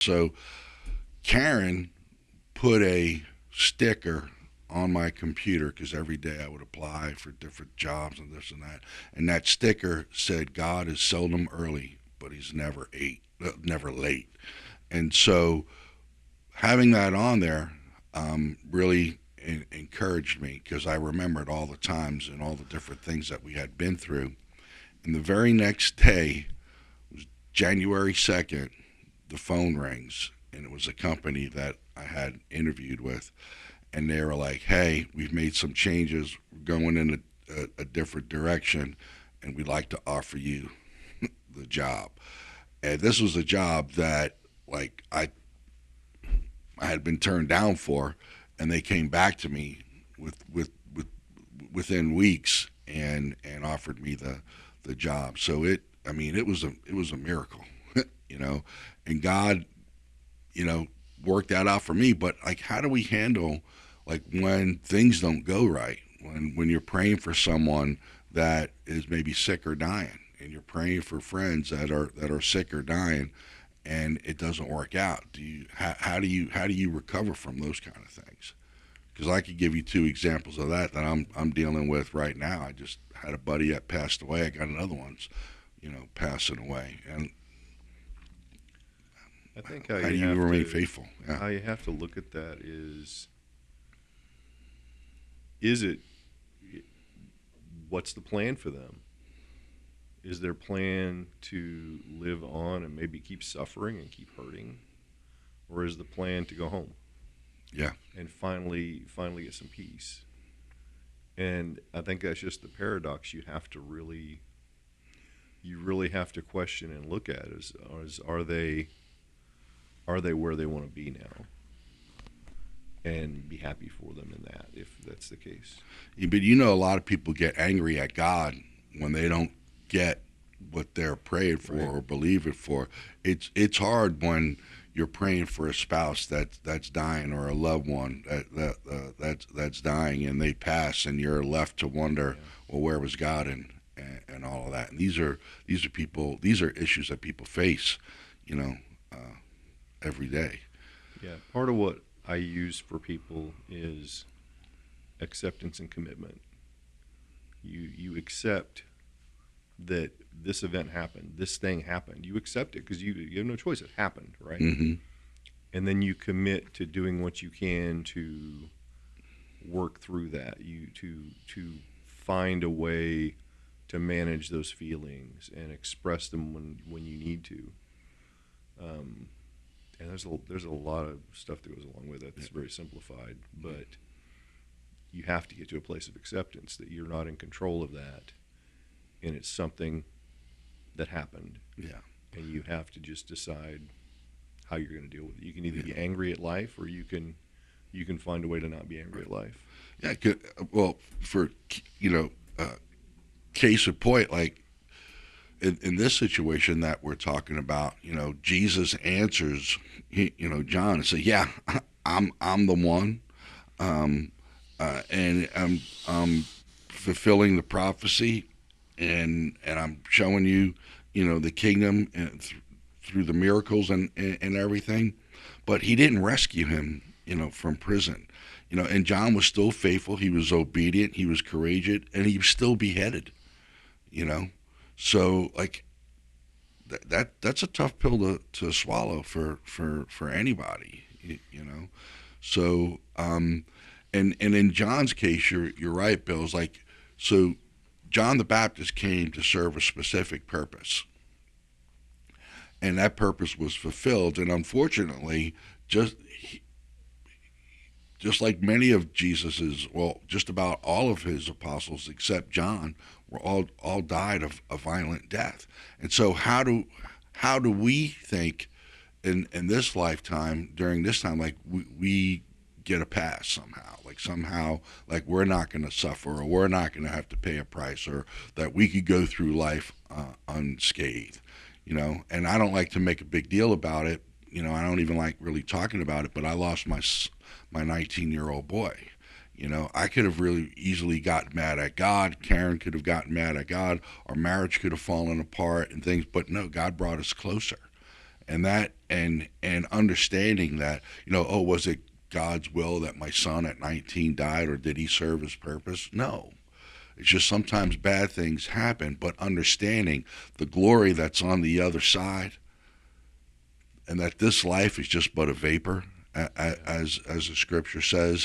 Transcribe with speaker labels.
Speaker 1: So Karen put a sticker on my computer because every day I would apply for different jobs and this and that, and that sticker said, "God is seldom early, but He's never late." And so having that on there really encouraged me because I remembered all the times and all the different things that we had been through. And the very next day, January 2nd, the phone rings, and it was a company that I had interviewed with, and they were like, "Hey, we've made some changes. We're going in a different direction, and we'd like to offer you the job." And this was a job that, like, I had been turned down for, and they came back to me with within weeks and offered me the job. So I mean, it was a miracle, you know, and God, worked that out for me. But like, how do we handle like when things don't go right? When you're praying for someone that is maybe sick or dying, and you're praying for friends that are sick or dying, and it doesn't work out. How do you recover from those kind of things? Because I could give you two examples of that I'm dealing with right now. I just had a buddy that passed away. I got another one's passing away, and
Speaker 2: I think
Speaker 1: how do you remain faithful? Yeah.
Speaker 2: how you have to look at that is it what's the plan for them? Is their plan to live on and maybe keep suffering and keep hurting, or is the plan to go home
Speaker 1: Yeah.
Speaker 2: and finally get some peace? And I think that's just the paradox you really have to question and look at is are they where they want to be now, and be happy for them in that if that's the case.
Speaker 1: Yeah, but a lot of people get angry at God when they don't get what they're praying for
Speaker 2: Right.
Speaker 1: or believing for. It's hard when you're praying for a spouse that's dying, or a loved one that's dying, and they pass, and you're left to wonder,
Speaker 2: Yeah.
Speaker 1: well, where was God and all of that. And these are issues that people face, you know, uh, every day.
Speaker 2: Yeah. Part of what I use for people is acceptance and commitment. You accept that this event happened, this thing happened. You accept it because you have no choice. It happened, right?
Speaker 1: Hmm.
Speaker 2: And then you commit to doing what you can to work through that. To find a way to manage those feelings and express them when you need to. Um, and there's a lot of stuff that goes along with it. It's very simplified, but you have to get to a place of acceptance that you're not in control of that, and it's something that happened,
Speaker 1: Yeah.
Speaker 2: and you have to just decide how you're going to deal with it. You can either
Speaker 1: Yeah.
Speaker 2: be angry at life, or you can find a way to not be angry at life.
Speaker 1: Yeah. Well, for case in point, like in this situation that we're talking about, Jesus answers, John and say, "Yeah, I'm the one, um, and I'm fulfilling the prophecy, and I'm showing you, the kingdom and through the miracles and everything." But he didn't rescue him, from prison. And John was still faithful. He was obedient. He was courageous, and he was still beheaded. You know, so like that's a tough pill to swallow for anybody. So and in John's case, you're right, Bill. It's like, so John the Baptist came to serve a specific purpose, and that purpose was fulfilled. And unfortunately, just just like many of Jesus's, well, just about all of his apostles except John, were all died of a violent death. And so how do we think in this lifetime, during this time, like we get a pass somehow, like we're not going to suffer, or we're not going to have to pay a price, or that we could go through life unscathed, and I don't like to make a big deal about it. I don't even like really talking about it, but I lost my 19-year-old boy. I could have really easily gotten mad at God. Karen could have gotten mad at God. Our marriage could have fallen apart and things, but no, God brought us closer. and that and understanding that, oh, was it God's will that my son at 19 died, or did he serve his purpose? No. It's just sometimes bad things happen, but understanding the glory that's on the other side, and that this life is just but a vapor, as the scripture says,